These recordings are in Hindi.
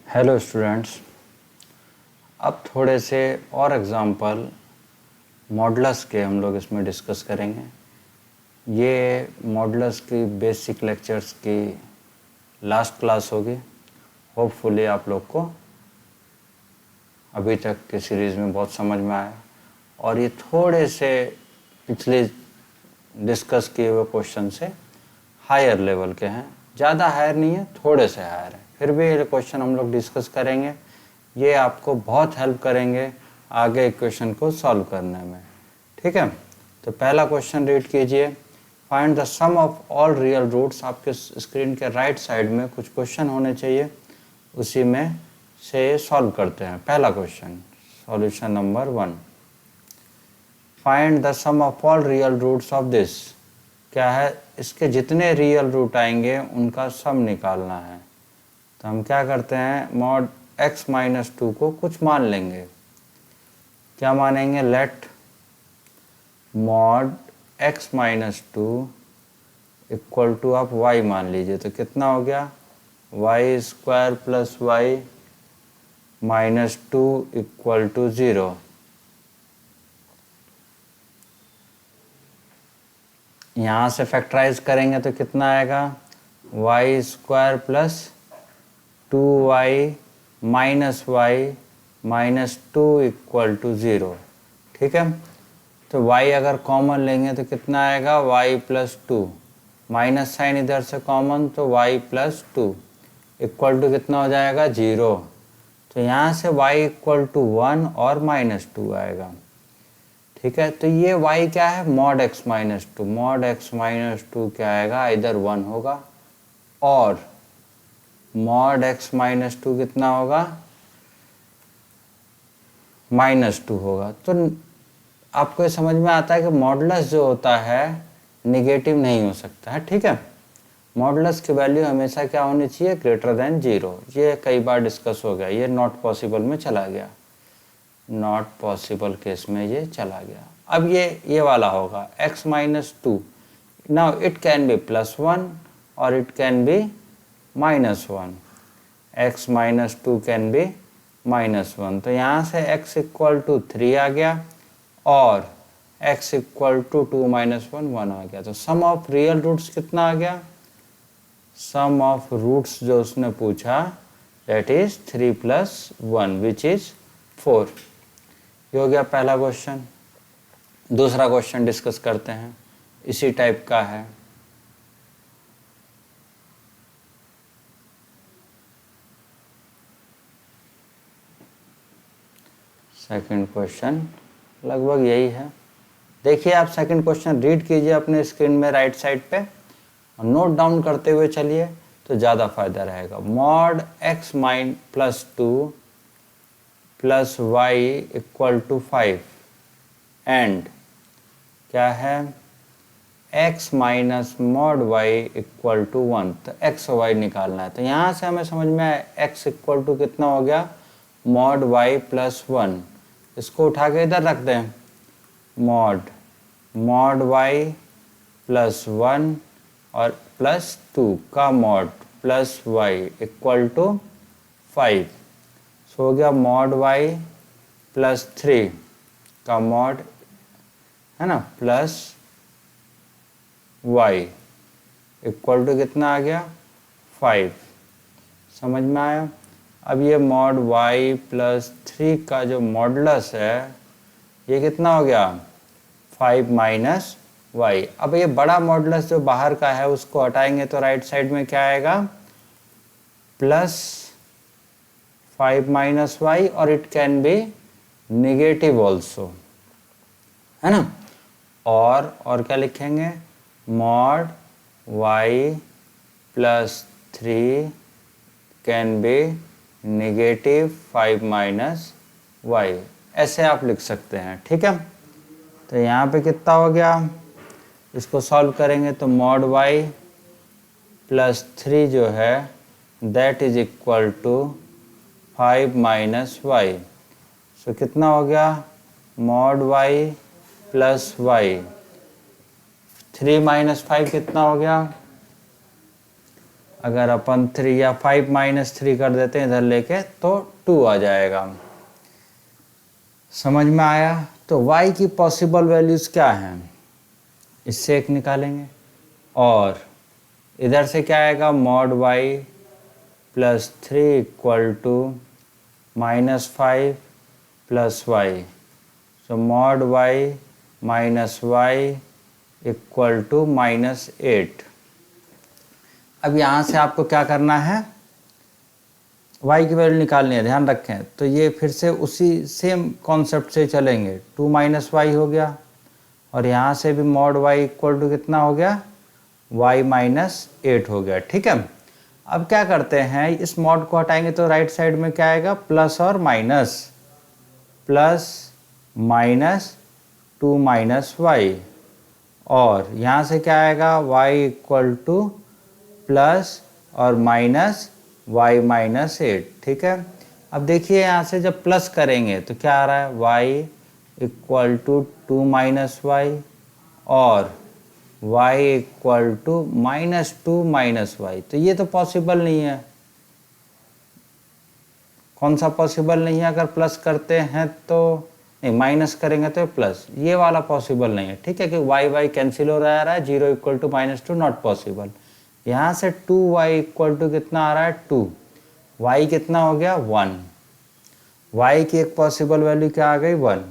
हेलो स्टूडेंट्स, अब थोड़े से और एग्जांपल मॉडुलस के हम लोग इसमें डिस्कस करेंगे। ये मॉडुलस की बेसिक लेक्चर्स की लास्ट क्लास होगी। होपफुली आप लोग को अभी तक की सीरीज़ में बहुत समझ में आया और ये थोड़े से पिछले डिस्कस किए हुए क्वेश्चन से हायर लेवल के हैं। ज़्यादा हायर नहीं है, थोड़े से हायर है, फिर भी ये क्वेश्चन हम लोग डिस्कस करेंगे। ये आपको बहुत हेल्प करेंगे आगे इक्वेशन को सॉल्व करने में। ठीक है, तो पहला क्वेश्चन रीड कीजिए। Find the sum of all real roots. आपके स्क्रीन के राइट साइड में कुछ क्वेश्चन होने चाहिए, उसी में से सॉल्व करते हैं। पहला question, solution number 1, find the sum of all real roots of this. क्या है, इसके जितने रियल रूट आएंगे उनका सम निकालना है। तो हम क्या करते हैं, मॉड x माइनस 2 को कुछ मान लेंगे। क्या मानेंगे, let mod x minus 2 equal to आप y मान लीजिए। तो कितना हो गया, y square plus y minus 2 equal to 0। यहाँ से फैक्टराइज करेंगे तो कितना आएगा, y square plus 2y minus y minus 2 equal to 0। ठीक है, तो y अगर कॉमन लेंगे तो कितना आएगा, y प्लस 2, माइनस साइन इधर से कॉमन तो y प्लस 2 इक्वल टू कितना हो जाएगा, 0। तो यहाँ से y इक्वल टू 1 और माइनस 2 आएगा। ठीक है, तो ये y क्या है, mod x minus 2। Mod x minus 2 क्या आएगा, इधर 1 होगा और मॉड x माइनस 2 कितना होगा, माइनस 2 होगा। तो आपको ये समझ में आता है कि मॉडुलस जो होता है निगेटिव नहीं हो सकता है। ठीक है, मॉडुलस की वैल्यू हमेशा क्या होनी चाहिए, ग्रेटर देन 0। ये कई बार डिस्कस हो गया, ये नॉट पॉसिबल में चला गया, नॉट पॉसिबल केस में ये चला गया। अब ये वाला होगा x minus 2। Now it can be plus 1 और it can be minus 1। x minus 2 can be minus 1। तो यहाँ से x इक्वल टू 3 आ गया और x इक्वल टू 2 माइनस 1 1 आ गया। तो सम ऑफ रियल रूट्स कितना आ गया, सम ऑफ रूट्स जो उसने पूछा that is 3 plus 1 which is 4। ये हो गया पहला क्वेश्चन। दूसरा क्वेश्चन डिस्कस करते हैं, इसी टाइप का है। सेकंड क्वेश्चन लगभग यही है। देखिए, आप सेकंड क्वेश्चन रीड कीजिए अपने स्क्रीन में राइट साइड पे और नोट डाउन करते हुए चलिए तो ज़्यादा फायदा रहेगा। Mod x minus plus 2 plus y equal to 5 and क्या है, x minus mod y equal to 1। तो x और y निकालना है। तो यहाँ से हमें समझ में आया x इक्वल टू कितना हो गया, मॉड y प्लस 1। इसको उठा के इधर रख दें, मॉड y प्लस 1 और प्लस 2 का mod plus y equal to 5। So हो गया मॉड y प्लस 3 का मॉड है ना प्लस y इक्वल टू कितना आ गया, 5। समझ में आया। अब ये मॉड y प्लस 3 का जो मॉडुलस है ये कितना हो गया, 5 माइनस y। अब ये बड़ा मॉडुलस जो बाहर का है उसको हटाएंगे तो राइट साइड में क्या आएगा, प्लस 5 माइनस y और it can be negative also, है ना। और क्या लिखेंगे, mod y plus 3 can be negative 5 minus y, ऐसे आप लिख सकते हैं। ठीक है, तो यहाँ पे कितना हो गया, इसको सॉल्व करेंगे तो मॉड y प्लस 3 जो है that is equal to 5 minus y। So कितना हो गया, mod y plus y, 3 minus 5 कितना हो गया, अगर अपन 3 या 5 माइनस 3 कर देते हैं इधर लेके तो 2 आ जाएगा। समझ में आया? तो y की पॉसिबल वैल्यूज़ क्या हैं, इससे एक निकालेंगे। और इधर से क्या आएगा, mod y plus 3 equal to -5 plus y. So mod y minus y equal to -8। अब यहाँ से आपको क्या करना है, y की वैल्यू निकालनी है, ध्यान रखें। तो ये फिर से उसी सेम कॉन्सेप्ट से चलेंगे, 2 माइनस वाई हो गया, और यहाँ से भी मॉड y इक्वल टू कितना हो गया, y माइनस 8 हो गया। ठीक है, अब क्या करते हैं, इस मॉड को हटाएंगे तो राइट साइड में क्या आएगा, प्लस और minus, plus minus 2 minus y, और यहाँ से क्या आएगा, y इक्वल टू प्लस और माइनस y माइनस 8। ठीक है, अब देखिए यहाँ से जब प्लस करेंगे तो क्या आ रहा है, y equal to 2 minus y और y equal to -2 minus y. तो ये तो पॉसिबल नहीं है। कौन सा पॉसिबल नहीं है, अगर प्लस करते हैं तो, नहीं माइनस करेंगे तो प्लस, ये वाला पॉसिबल नहीं है। ठीक है, कि y कैंसिल हो रहा है, 0 इक्वल टू -2 नॉट पॉसिबल। यहाँ से 2y इक्वल टू कितना आ रहा है, 2, y कितना हो गया, 1, y की एक पॉसिबल वैल्यू क्या आ गई, 1।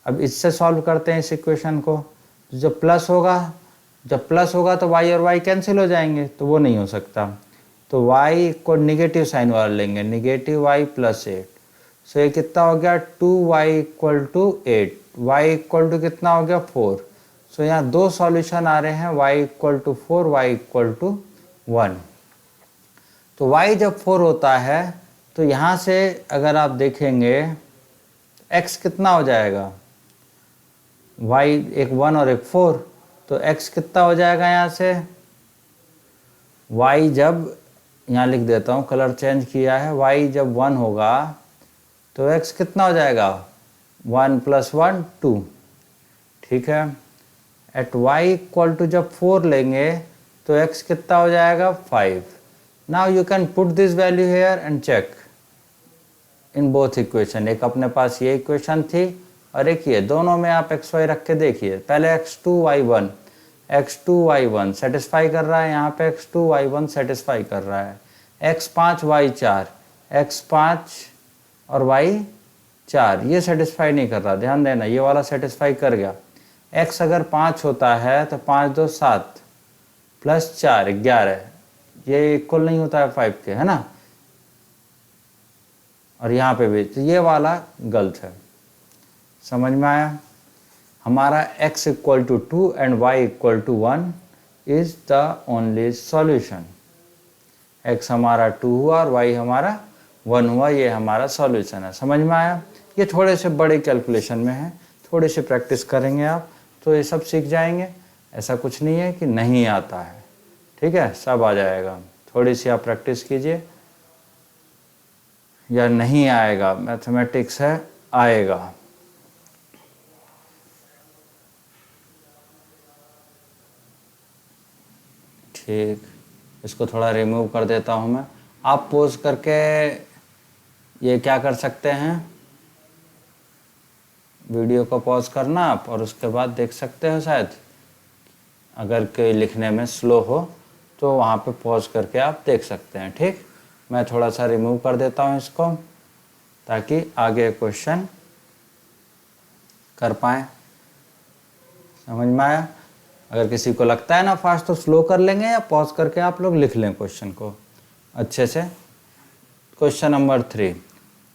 अब इससे सॉल्व करते हैं इस इक्वेशन को। जब प्लस होगा तो y और y कैंसिल हो जाएंगे, तो वो नहीं हो सकता। तो y को निगेटिव साइन वाला लेंगे, निगेटिव y प्लस 8। सो ये कितना हो गया, 2y equal to 8, y equal to कितना हो गया, 4। सो यहाँ दो सॉल्यूशन आ रहे हैं, y equal to 4, y equal to 1। तो y जब 4 होता है तो यहाँ से अगर आप देखेंगे x कितना हो जाएगा, y एक 1 और एक 4, तो x कितना हो जाएगा, यहाँ से y जब, यहाँ लिख देता हूँ, कलर चेंज किया है, y जब 1 होगा तो x कितना हो जाएगा, 1 प्लस 1 2। ठीक है, एट y इक्वल टू जब 4 लेंगे तो x कितना हो जाएगा, 5। Now you can put this value here and check in both equation. एक अपने पास ये इक्वेशन थी और एक ये, दोनों में आप x y रख के देखिए। पहले x2 y 1 सेटिस्फाई कर रहा है, यहाँ पे x2 y 1 सेटिस्फाई कर रहा है, x5 y 4, x5 और y 4 ये सेटिस्फाई नहीं कर रहा, ध्यान देना, ये वाला सेटिस्फाई कर गया। x अगर 5 होता है तो 5 2 7 प्लस 4 11, ये इक्वल नहीं होता है 5 के, है ना। और यहाँ पे भी तो ये वाला गलत है। समझ में आया? हमारा x equal to 2 and y equal to 1 is the only solution. x हमारा 2 हुआ और y हमारा 1 हुआ, ये हमारा सॉल्यूशन है। समझ में आया? ये थोड़े से बड़े कैलकुलेशन में है, थोड़ी सी प्रैक्टिस करेंगे आप तो ये सब सीख जाएंगे। ऐसा कुछ नहीं है कि नहीं आता है, ठीक है, सब आ जाएगा। थोड़ी सी आप प्रैक्टिस कीजिए, या नहीं आएगा, मैथमेटिक्स है, आएगा। ठीक, इसको थोड़ा रिमूव कर देता हूँ मैं। आप पॉज करके ये क्या कर सकते हैं, वीडियो को पॉज करना आप और उसके बाद देख सकते हो। शायद अगर कोई लिखने में स्लो हो तो वहाँ पे पॉज करके आप देख सकते हैं। ठीक, मैं थोड़ा सा रिमूव कर देता हूँ इसको ताकि आगे क्वेश्चन कर पाएँ। समझ में आया? अगर किसी को लगता है ना फास्ट तो स्लो कर लेंगे, या पॉज करके आप लोग लिख लें क्वेश्चन को अच्छे से। क्वेश्चन नंबर 3,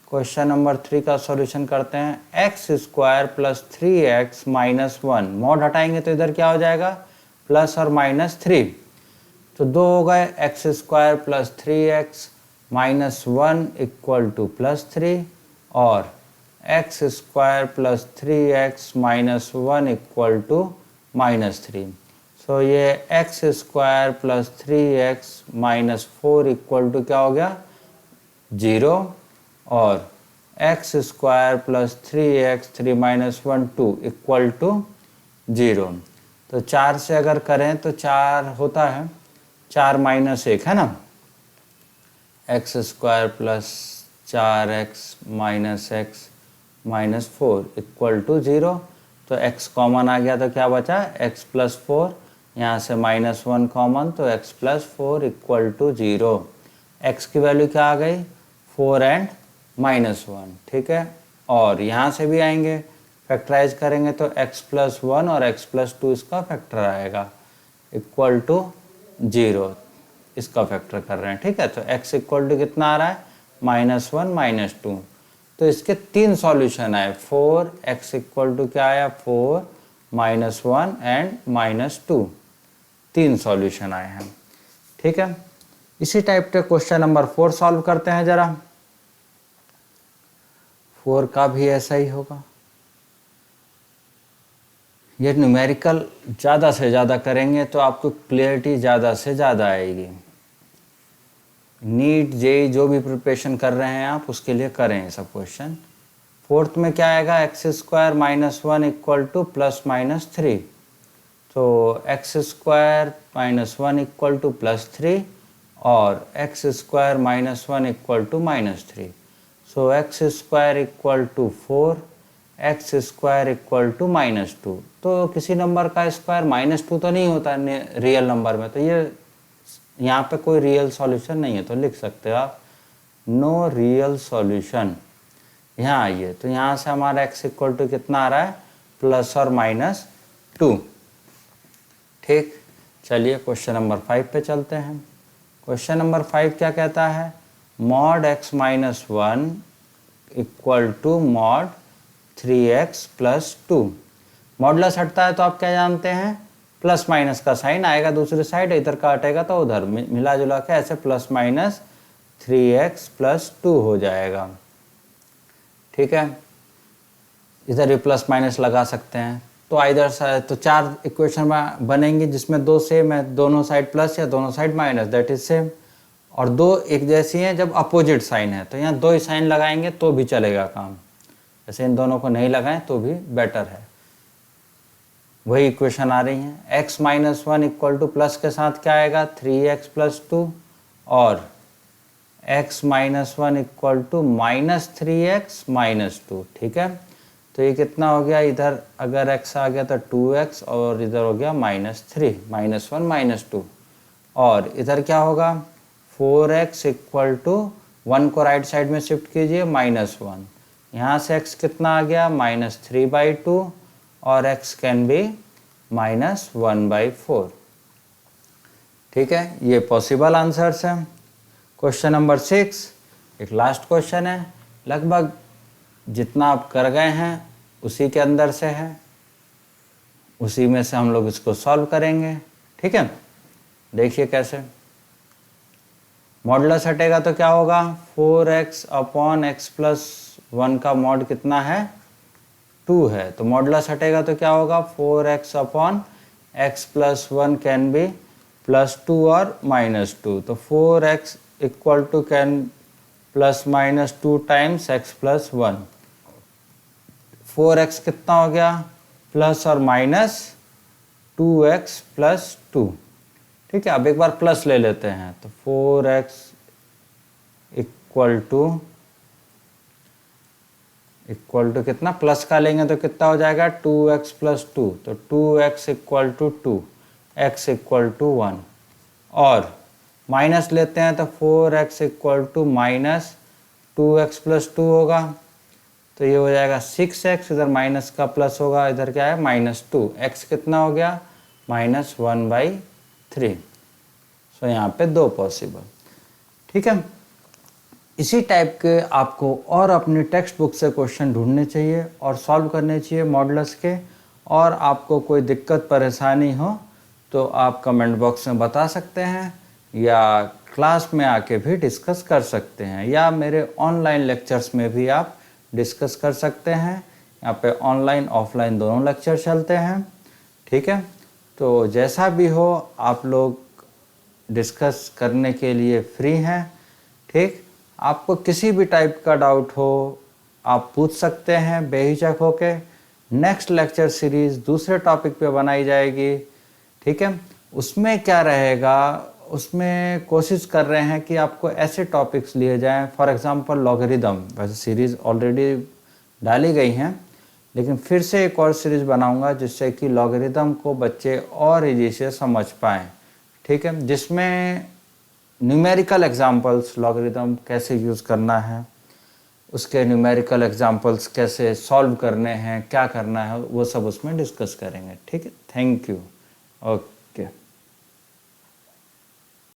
क्वेश्चन नंबर 3 का सॉल्यूशन करते हैं। x square plus 3x minus 1, mod हटाएंगे तो इधर क्या हो जाएगा, प्लस और माइनस 3, तो दो हो गए। x square plus 3x minus 1 equal to plus 3, और x square plus 3x minus 1 equal to minus 3। So ये x square plus 3x minus 4 equal to क्या हो गया, 0, और x square plus 3x 3 minus 1 2 equal to 0। तो 4 से अगर करें तो 4 होता है, 4 माइनस 1 है ना, x square plus 4x minus x minus 4 equal to 0। तो x कॉमन आ गया तो क्या बचा, x प्लस 4, यहाँ से -1 कॉमन तो x plus 4 equal to 0। x की वैल्यू क्या आ गई, 4 एंड -1, ठीक है। और यहाँ से भी आएंगे, फैक्टराइज करेंगे तो x प्लस 1 और x प्लस 2 इसका फैक्टर आएगा इक्वल टू 0, इसका फैक्टर कर रहे हैं, ठीक है। तो x इक्वल टू कितना आ रहा है, -1 -2। तो इसके 3 सॉल्यूशन आए, 4, x इक्वल टू क्या आया 4, -1 एंड -2, 3 सॉल्यूशन आए हैं, ठीक है। इसी टाइप के क्वेश्चन नंबर 4 सॉल्व करते हैं जरा। 4 का भी ऐसा ही होगा। ये न्यूमेरिकल ज़्यादा से ज़्यादा करेंगे तो आपको क्लियरिटी ज़्यादा से ज़्यादा आएगी। नीट जेई जो भी प्रिपरेशन कर रहे हैं आप, उसके लिए करें ये सब क्वेश्चन। 4th में क्या आएगा, एक्स स्क्वायर -1 इक्वल टू +-3। तो एक्स स्क्वायर -1 इक्वल टू +3 और x square -1 equal to -3। So x square equal to 4, x square equal to -2। तो किसी नंबर का स्क्वायर -2 तो नहीं होता रियल नंबर में, तो ये यहाँ पे कोई रियल सॉल्यूशन नहीं है, तो लिख सकते हो आप नो रियल सॉल्यूशन। यहाँ आइए, तो यहाँ से हमारा x इक्वल टू कितना आ रहा है, प्लस और -2, ठीक। चलिए क्वेश्चन नंबर 5 पे चलते हैं। क्वेश्चन नंबर 5 क्या कहता है, mod x minus 1 equal to mod 3x plus 2। Modulus हटता है तो आप क्या जानते हैं, प्लस माइनस का साइन आएगा दूसरी साइड, इधर का हटेगा तो उधर, मिला जुला के ऐसे +-3x प्लस 2 हो जाएगा, ठीक है। इधर भी प्लस माइनस लगा सकते हैं, तो इधर तो 4 इक्वेशन बनेंगी जिसमें 2 सेम है, दोनों साइड प्लस या दोनों side minus, that is same. और 2 एक जैसी हैं जब अपोजिट साइन है, तो यहाँ 2 ही साइन लगाएंगे तो भी चलेगा काम, जैसे इन दोनों को नहीं लगाएं तो भी बेटर है। वही इक्वेशन आ रही हैं, x minus 1 equal to plus के साथ क्या आएगा 3x प्लस 2 और x minus 1 equal to -3x minus 2, ठीक है। तो ये कितना हो गया, इधर अगर x आ गया तो 2x और इधर हो गया -3, -1 -2। और इधर क्या होगा 4x इक्वल टू 1 को राइट साइड में शिफ्ट कीजिए -1, यहाँ से x कितना आ गया -3/2 और x कैन बी -1/4, ठीक है। ये पॉसिबल आंसर्स हैं। क्वेश्चन नंबर 6 एक लास्ट क्वेश्चन है, लगभग जितना आप कर गए हैं उसी के अंदर से है, उसी में से हम लोग इसको सॉल्व करेंगे, ठीक है। देखिए कैसे, मॉडुलस हटेगा तो क्या होगा, 4x अपॉन x प्लस 1 का मॉड कितना है 2 है, तो मॉडुलस हटेगा तो क्या होगा 4x upon x plus 1 can be +2 और -2। तो 4x equal to can +-2 times x plus 1। 4x कितना हो गया, प्लस और माइनस 2x प्लस 2, ठीक है। अब एक बार प्लस ले लेते हैं, तो 4x इक्वल टू कितना, प्लस का लेंगे तो कितना हो जाएगा 2x प्लस 2, तो 2x equal to 2, x equal to 1। और माइनस लेते हैं तो 4x equal to -2x plus 2 होगा, तो ये हो जाएगा 6x, इधर माइनस का प्लस होगा, इधर क्या है -2, x कितना हो गया -1/3। सो यहाँ पे 2 पॉसिबल, ठीक है। इसी टाइप के आपको और अपनी टेक्स्ट बुक से क्वेश्चन ढूंढने चाहिए और सॉल्व करने चाहिए मॉडुलस के। और आपको कोई दिक्कत परेशानी हो तो आप कमेंट बॉक्स में बता सकते हैं, या क्लास में आके भी डिस्कस कर सकते हैं, या मेरे ऑनलाइन लेक्चर्स में भी आप डिस्कस कर सकते हैं। यहाँ पे ऑनलाइन ऑफलाइन दोनों लेक्चर चलते हैं, ठीक है। तो जैसा भी हो आप लोग डिस्कस करने के लिए फ्री हैं, ठीक। आपको किसी भी टाइप का डाउट हो आप पूछ सकते हैं बेहिचक होके। नेक्स्ट लेक्चर सीरीज़ दूसरे टॉपिक पे बनाई जाएगी, ठीक है। उसमें क्या रहेगा, उसमें कोशिश कर रहे हैं कि आपको ऐसे टॉपिक्स लिए जाएं, फॉर एग्जांपल लॉगरिदम। वैसे सीरीज़ ऑलरेडी डाली गई हैं, लेकिन फिर से एक और सीरीज़ बनाऊंगा जिससे कि लॉगरिदम को बच्चे और इजी से समझ पाएँ, ठीक है, जिसमें न्यूमेरिकल एग्जांपल्स, लॉगरिदम कैसे यूज़ करना है, उसके न्यूमेरिकल एग्जांपल्स कैसे सॉल्व करने हैं, क्या करना है, वो सब उसमें डिस्कस करेंगे, ठीक है। Thank you. ओके।